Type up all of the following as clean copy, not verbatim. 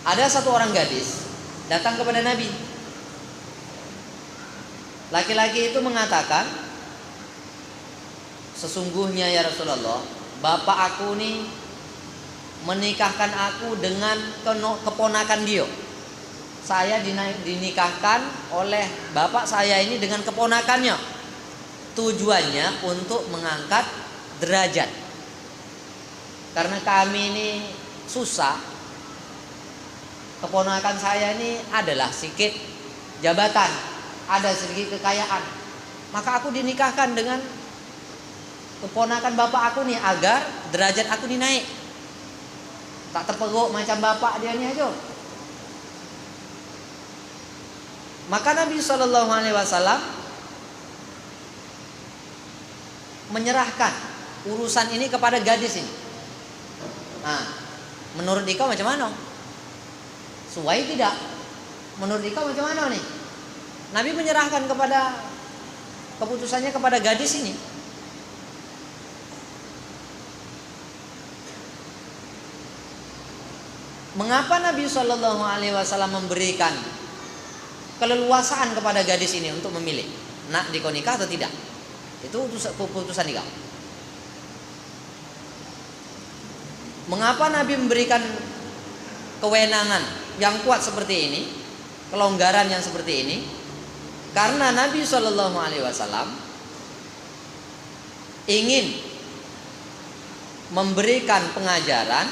Ada satu orang gadis datang kepada Nabi. Laki-laki itu mengatakan, sesungguhnya ya Rasulullah, bapak aku nih menikahkan aku dengan keponakan dia. Saya dinikahkan oleh bapak saya ini dengan keponakannya. Tujuannya untuk mengangkat derajat. Karena kami ini susah. Keponakan saya ini adalah sedikit jabatan, ada sedikit kekayaan. Maka aku dinikahkan dengan keponakan bapak aku nih agar derajat aku dinaik. Tak terperuk macam bapak dia nih aja. Maka Nabi SAW menyerahkan urusan ini kepada gadis ini. Nah, menurut Dika macam mana? Sesuai tidak? Menurut Dika macam mana nih? Nabi menyerahkan keputusannya kepada gadis ini. Mengapa Nabi SAW memberikan keleluasaan kepada gadis ini untuk memilih nak nikah atau tidak? Itu keputusan Dika. Mengapa Nabi memberikan kewenangan yang kuat seperti ini, kelonggaran yang seperti ini? Karena Nabi SAW ingin memberikan pengajaran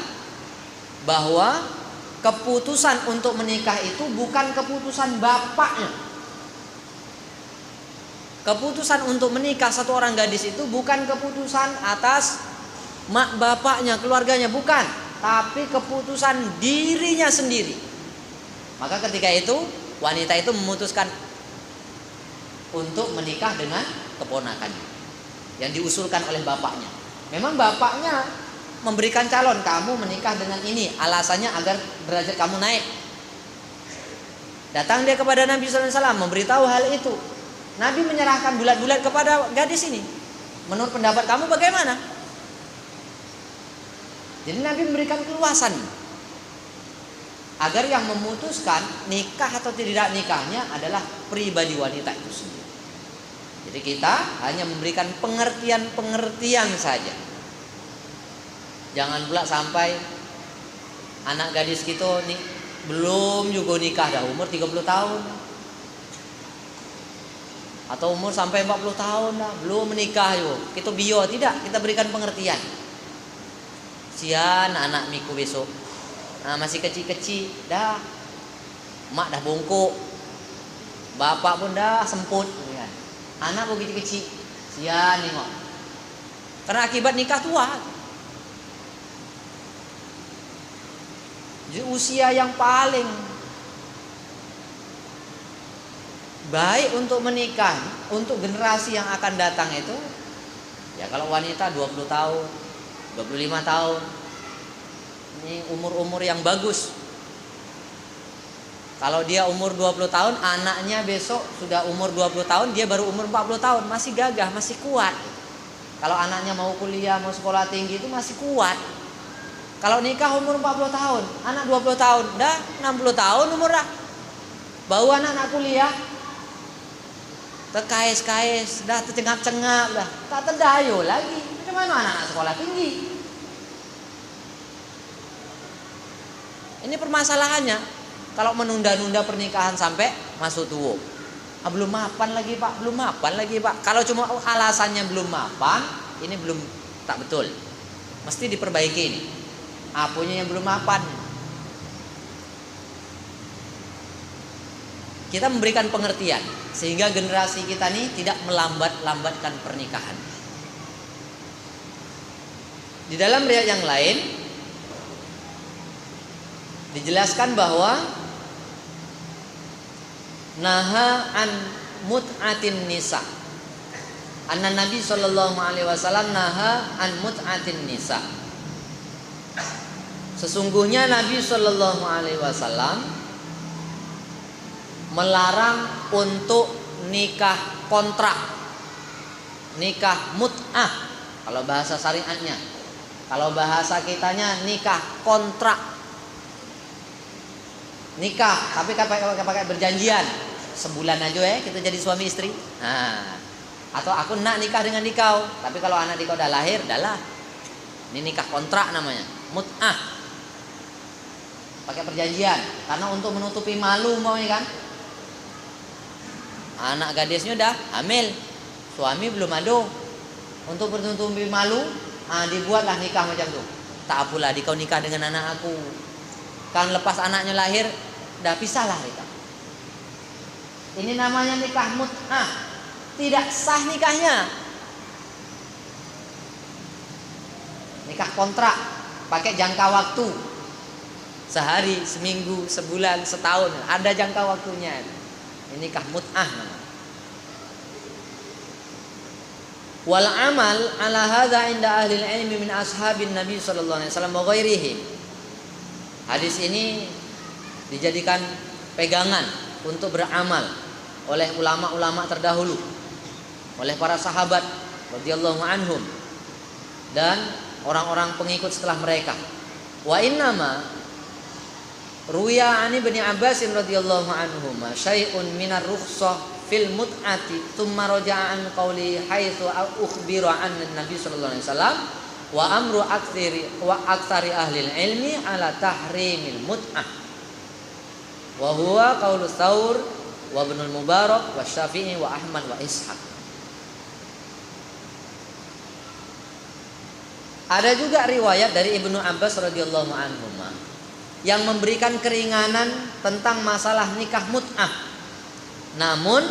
bahwa keputusan untuk menikah itu bukan keputusan bapaknya. Keputusan untuk menikah satu orang gadis itu bukan keputusan atas mak bapaknya, keluarganya, bukan, tapi keputusan dirinya sendiri. Maka ketika itu wanita itu memutuskan untuk menikah dengan keponakannya yang diusulkan oleh bapaknya. Memang bapaknya memberikan calon, kamu menikah dengan ini, alasannya agar derajat kamu naik. Datang dia kepada Nabi SAW memberitahu hal itu. Nabi menyerahkan bulat-bulat kepada gadis ini. Menurut pendapat kamu bagaimana? Jadi Nabi memberikan keluasan agar yang memutuskan nikah atau tidak nikahnya adalah pribadi wanita itu sendiri. Jadi kita hanya memberikan pengertian-pengertian saja. Jangan pula sampai anak gadis kita nih belum juga nikah dah umur 30 tahun. Atau umur sampai 40 tahun dah belum menikah juga. Kita bio tidak, kita berikan pengertian. Sian anak miku besok. Nah, masih kecil-kecil dah. Mak dah bongkok. Bapak pun dah semput. Anak pun kecil-kecil. Sian nih mak. Karena akibat nikah tua. Jadi usia yang paling baik untuk menikah untuk generasi yang akan datang itu ya kalau wanita 20 tahun, 25 tahun. Ini umur-umur yang bagus. Kalau dia umur 20 tahun, anaknya besok sudah umur 20 tahun, dia baru umur 40 tahun, masih gagah, masih kuat. Kalau anaknya mau kuliah, mau sekolah tinggi itu masih kuat. Kalau nikah umur 40 tahun, anak 20 tahun, dah 60 tahun umur dah. Bau anak kuliah, terkais-kais, dah tercengap-cengap dah, tak terdayo lagi. Macam mana anak sekolah tinggi? Ini permasalahannya. Kalau menunda-nunda pernikahan sampai masuk tua, belum mapan lagi pak, belum mapan lagi pak. Kalau cuma alasannya belum mapan, ini belum tak betul. Mesti diperbaiki ini. Apanya yang belum mapan? Kita memberikan pengertian sehingga generasi kita ini tidak melambat-lambatkan pernikahan. Di dalam riwayat yang lain dijelaskan bahwa naha an mut'atin nisa. Anna Nabi sallallahu alaihi wasallam naha an mut'atin nisa. Sesungguhnya Nabi sallallahu alaihi wasallam melarang untuk nikah kontrak. Nikah mut'ah kalau bahasa syariatnya. Kalau bahasa kitanya nikah kontrak. nikah tapi pakai berjanjian sebulan aja ya kita jadi suami istri. Nah, atau aku nak nikah dengan dikau, tapi kalau anak dikau udah lahir, dah lah. Ini nikah kontrak namanya, mut'ah. Pakai perjanjian, karena untuk menutupi malu maunya kan. Anak gadisnya udah hamil, suami belum ada. Untuk menutupi malu, dibuatlah nikah macam tu. Tak apalah dikau nikah dengan anak aku. Kan lepas anaknya lahir, dah pisahlah nikah. Ini namanya nikah mut'ah. Tidak sah nikahnya. Nikah kontrak pakai jangka waktu. Sehari, seminggu, sebulan, setahun, ada jangka waktunya. Ini nikah mut'ah. Wal amal ala hadza inda ahli ilmi min ashabin Nabi sallallahu alaihi wasallam wa ghairihim. Hadis ini dijadikan pegangan untuk beramal oleh ulama-ulama terdahulu, oleh para sahabat radhiyallahu anhum dan orang-orang pengikut setelah mereka. Wa innama ruya ani bin Abbas radhiyallahu anhuma syai'un minar rukhsah fil mut'ati tsumma raja'a an qawli haitsu ukhbiru an Nabi sallallahu alaihi wasallam wa amru aktsari ahli ilmi ala tahrimil mut'ah wa huwa qaulu Tsaur wa Ibnul Mubarak wa Syafi'i wa Ahmad wa Ishaq. Ada juga riwayat dari Ibnu Abbas radhiyallahu anhu yang memberikan keringanan tentang masalah nikah mut'ah. Namun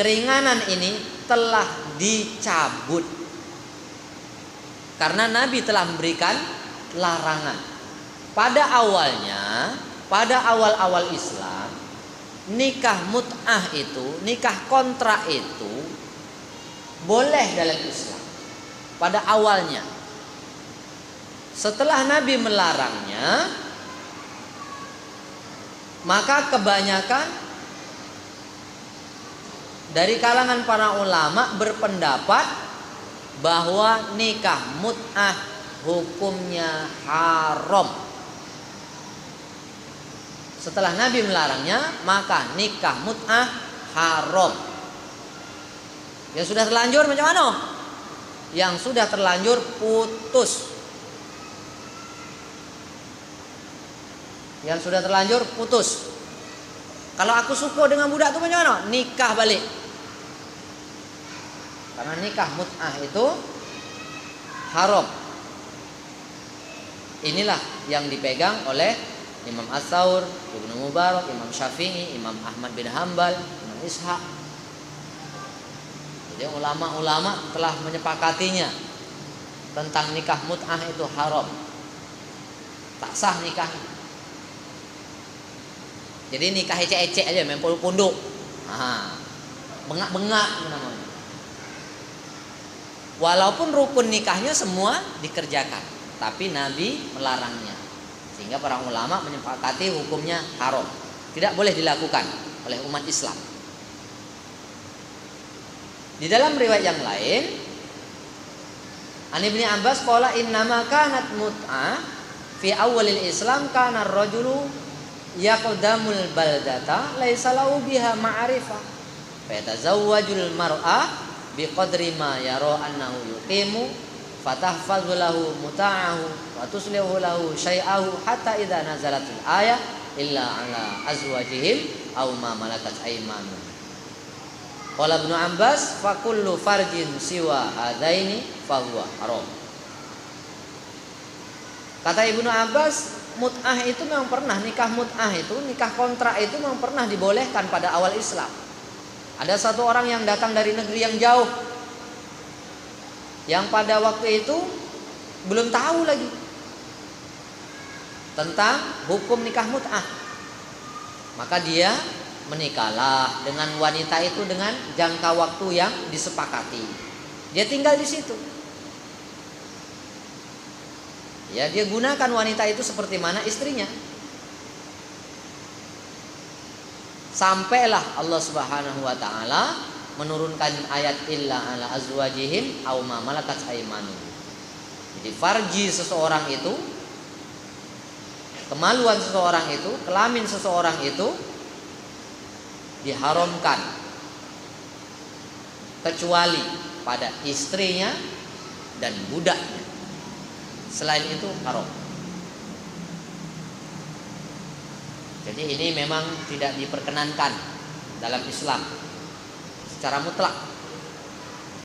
keringanan ini telah dicabut karena Nabi telah memberikan larangan. Pada awalnya, pada awal-awal Islam, nikah mut'ah itu, nikah kontrak itu boleh dalam Islam pada awalnya. Setelah Nabi melarangnya, maka kebanyakan dari kalangan para ulama berpendapat bahwa nikah mut'ah hukumnya haram. Setelah Nabi melarangnya, maka nikah mut'ah haram. Yang sudah terlanjur macam mana? Yang sudah terlanjur putus. Yang sudah terlanjur putus. Kalau aku suka dengan budak itu macam mana? Nikah balik. Karena nikah mut'ah itu haram. Inilah yang dipegang oleh Imam Ats-Tsaur, Ibnu Mubarak, Imam Syafi'i, Imam Ahmad bin Hambal, Imam Ishaq. Jadi ulama-ulama telah menyepakatinya tentang nikah mut'ah itu haram. Tak sah nikah. Jadi nikah ecek-ecek aja, main pondok. Bengak-bengak namanya. Walaupun rukun nikahnya semua dikerjakan, tapi Nabi melarangnya. Sehingga para ulama menyepakati hukumnya haram. Tidak boleh dilakukan oleh umat Islam. Di dalam riwayat yang lain, An Ibnu Abbas qala innama kanat mut'ah fi awalil Islam kana ar-rajulu yaqdamul baldata laisa lahu biha ma'rifah fa yatazawwajul mar'ah biqadri ma yara annahu yuqimu fatahfazu lahu muta'ahu wa tuslihu lahu syai'ahu hatta idza nazalatil ayah illa ala azwajihim aw ma malakat aymanuhum. Qala Ibnu Abbas fa kullu farjin siwa hadaini fa huwa haram. Kata Ibnu Abbas, mut'ah itu memang pernah, nikah mut'ah itu, nikah kontrak itu memang pernah dibolehkan pada awal Islam. Ada satu orang yang datang dari negeri yang jauh, yang pada waktu itu belum tahu lagi tentang hukum nikah mut'ah. Maka dia menikahlah dengan wanita itu dengan jangka waktu yang disepakati. Dia tinggal di situ. Ya, dia gunakan wanita itu seperti mana istrinya. Sampailah Allah Subhanahu wa taala menurunkan ayat illa ala azwajihim aw ma malakat aymanuhum. Jadi farji seseorang itu kemaluan seseorang itu, kelamin seseorang itu diharamkan kecuali pada istrinya dan budaknya. Selain itu haram. Jadi ini memang tidak diperkenankan dalam Islam secara mutlak.